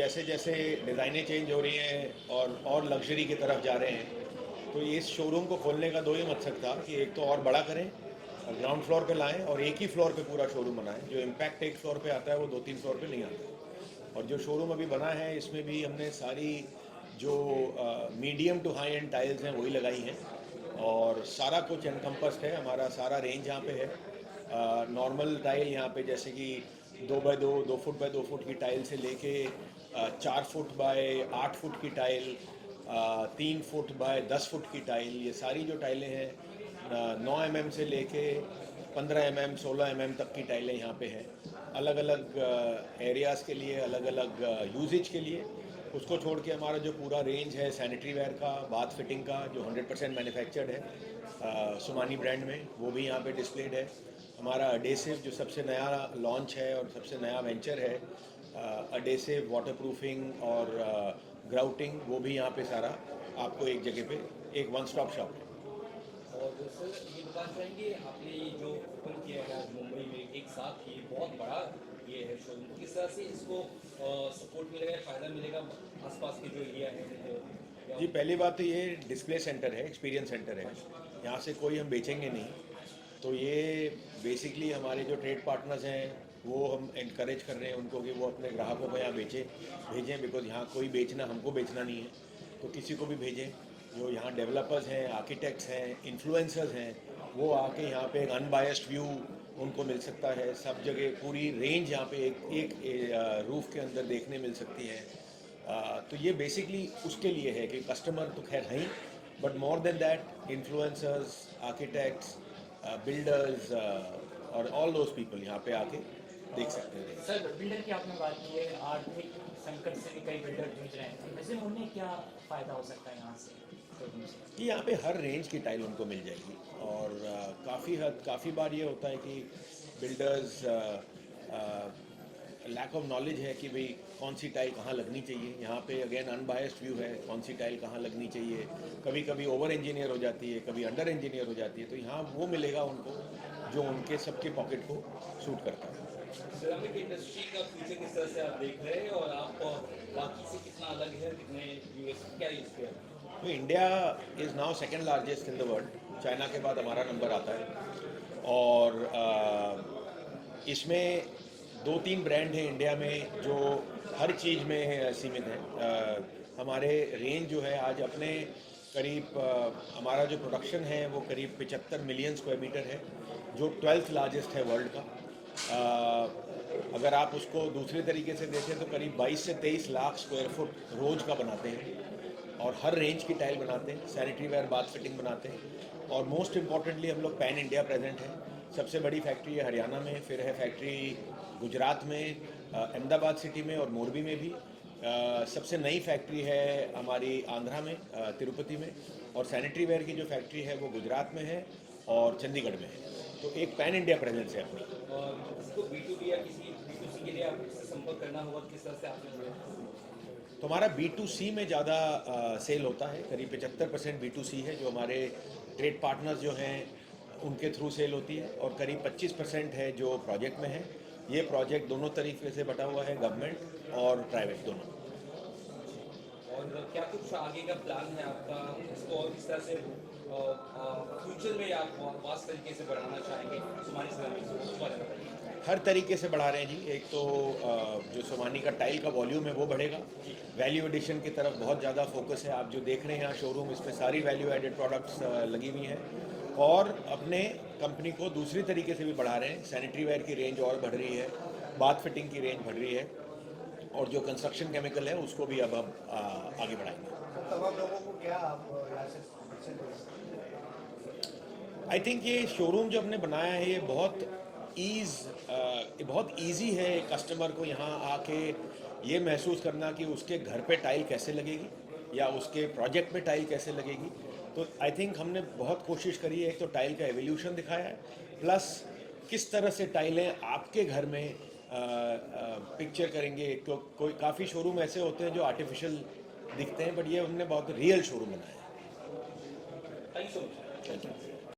जैसे जैसे डिज़ाइनें चेंज हो रही हैं और लग्जरी की तरफ जा रहे हैं, तो इस शोरूम को खोलने का दो ही मकसद था कि एक तो और बड़ा करें, ग्राउंड फ्लोर पे लाएं और एक ही फ्लोर पे पूरा शोरूम बनाएं। जो इम्पैक्ट एक फ्लोर पे आता है वो दो तीन फ्लोर पे नहीं आता। और जो शोरूम अभी बना है इसमें भी हमने सारी जो medium to high and tiles हैं वही लगाई हैं और सारा कुछ एनकम्पस्ड है। हमारा सारा रेंज यहाँ पे है। नॉर्मल टाइल यहाँ पे जैसे कि 2x2, 2 फुट बाय 2 फुट की टाइल से लेके 4 फुट बाय 8 फुट की टाइल, 3 फुट बाय 10 फुट की टाइल, ये सारी जो टाइलें हैं 9 mm से लेके 15 mm 16 mm तक की टाइलें यहाँ पे हैं। अलग अलग एरियाज़ के लिए, अलग अलग यूजेज के लिए। उसको छोड़ के हमारा जो पूरा रेंज है सैनिटरी वेयर का, बाथ फिटिंग का, जो 100% मैन्युफैक्चर्ड है सुमानी ब्रांड में, वो भी यहाँ पे डिस्प्लेड है। हमारा अडेसिव जो सबसे नया लॉन्च है और सबसे नया वेंचर है, अडेसिव, वाटरप्रूफिंग और ग्राउटिंग, वो भी यहाँ पे सारा आपको एक जगह पे एक वन स्टॉप शॉप है। और सर ये बताना चाहेंगे आपने ये जो ओपन किया है आज मुंबई में एक साथ ही बहुत बड़ा ये है शोरूम, किस तरह से इसको सपोर्ट मिलेगा, फ़ायदा मिलेगा आसपास के जो एरिया है उनको? जी, पहली बात तो ये डिस्प्ले सेंटर है, एक्सपीरियंस सेंटर है। यहाँ से कोई हम बेचेंगे नहीं। तो ये बेसिकली हमारे जो ट्रेड पार्टनर्स हैं वो हम इनकरेज कर रहे हैं उनको कि वो अपने ग्राहकों को यहाँ भेजें, बिकॉज यहाँ कोई बेचना, हमको बेचना नहीं है, तो किसी को भी भेजें। जो यहाँ डेवलपर्स हैं, आर्किटेक्ट्स हैं, इन्फ्लुएंसर्स हैं, वो आके यहाँ पे एक अनबायस्ड व्यू उनको मिल सकता है। सब जगह पूरी रेंज यहाँ पे एक रूफ के अंदर देखने मिल सकती है। तो ये बेसिकली उसके लिए है कि कस्टमर तो खैर हैं, but more than that influencers, architects, builders और ऑल दोज पीपल यहाँ पे आके देख सकते हैं। सर बिल्डर की आपने बात की है, आर्थिक संकट से भी कई बिल्डर जूझ रहे हैं, वैसे उन्हें क्या फ़ायदा हो सकता है यहाँ से, शोरूम से? कि यहाँ पे हर रेंज की टाइल उनको मिल जाएगी और काफ़ी बार ये होता है कि बिल्डर्स लैक ऑफ नॉलेज है कि भाई कौन सी टाइल कहाँ लगनी चाहिए। यहाँ पे अगेन अनबायस्ड व्यू है कौन सी टाइल कहाँ लगनी चाहिए। कभी कभी ओवर इंजीनियर हो जाती है, कभी अंडर इंजीनियर हो जाती है, तो यहाँ वो मिलेगा उनको जो उनके सबके पॉकेट को सूट करता है। सिरेमिक इंडस्ट्री का फ्यूचर किस तरह से आप देख रहे हैं और आप बाकी से कितना अलग है, कितने यूएस क्या यूज़ किया? तो India is now second largest in the world. China के बाद हमारा नंबर आता है और इसमें 2-3 ब्रांड हैं इंडिया में जो हर चीज़ में सीमित हैं। हमारे रेंज जो है आज अपने करीब हमारा जो प्रोडक्शन है वो करीब 75 मिलियन स्क्वायर मीटर है, जो 12th लार्जेस्ट है वर्ल्ड का। अगर आप उसको दूसरे तरीके से देखें तो करीब 22 से 23 लाख स्क्वायर फुट रोज का बनाते हैं और हर रेंज की टाइल बनाते हैं, सैनिटरी वेयर, बाथ फिटिंग बनाते हैं। और मोस्ट इम्पॉर्टेंटली हम लोग पैन इंडिया प्रेजेंट हैं। सबसे बड़ी फैक्ट्री है हरियाणा में, फिर है फैक्ट्री गुजरात में, अहमदाबाद सिटी में और मोरबी में भी। सबसे नई फैक्ट्री है हमारी आंध्रा में, तिरुपति में। और सैनिटरी वेयर की जो फैक्ट्री है वो गुजरात में है और चंडीगढ़ में है। तो एक पैन इंडिया प्रेजेंस है अपनी। और किसी को B2B या किसी B2C के लिए आपसे संपर्क करना होगा, किस तरह से आपने जुड़े? तो हमारा B2C में ज़्यादा सेल होता है, करीब 75% B2C है जो हमारे ट्रेड पार्टनर्स जो हैं उनके थ्रू सेल होती है, और करीब 25% है जो प्रोजेक्ट में है। ये प्रोजेक्ट दोनों तरीके से बटा हुआ है, गवर्नमेंट और प्राइवेट दोनों। और क्या कुछ आगे का प्लान है आपका, इसको और किस तरह से फ्यूचर में आप वास्ट तरीके से बढ़ाना चाहेंगे सुमानी सिरेमिक्स को, उसके बारे में बताइए। हर तरीके से बढ़ा रहे हैं जी। एक तो जो सोमानी का टाइल का वॉल्यूम है वो बढ़ेगा, वैल्यू एडिशन की तरफ बहुत ज़्यादा फोकस है। आप जो देख रहे हैं यहाँ शोरूम, इसमें सारी वैल्यू एडेड प्रोडक्ट्स लगी हुई हैं। और अपने कंपनी को दूसरी तरीके से भी बढ़ा रहे हैं, सैनिटरी वेयर की रेंज और बढ़ रही है, बाथ फिटिंग की रेंज बढ़ रही है, और जो कंस्ट्रक्शन केमिकल है उसको भी अब हम आगे बढ़ाएंगे। तमाम लोगों को क्या आप यहाँ से आई थिंक ये शोरूम जो हमने बनाया है ये बहुत ईजी है कस्टमर को यहाँ आके ये महसूस करना कि उसके घर पे टाइल कैसे लगेगी या उसके प्रोजेक्ट में टाइल कैसे लगेगी। तो आई थिंक हमने बहुत कोशिश करी है, एक तो टाइल का एवोल्यूशन दिखाया है, प्लस किस तरह से टाइलें आपके घर में पिक्चर करेंगे। तो कोई काफ़ी शोरूम ऐसे होते हैं जो आर्टिफिशियल दिखते हैं, बट ये हमने बहुत रियल शोरूम बनाया है। Thank you so much. Thank you.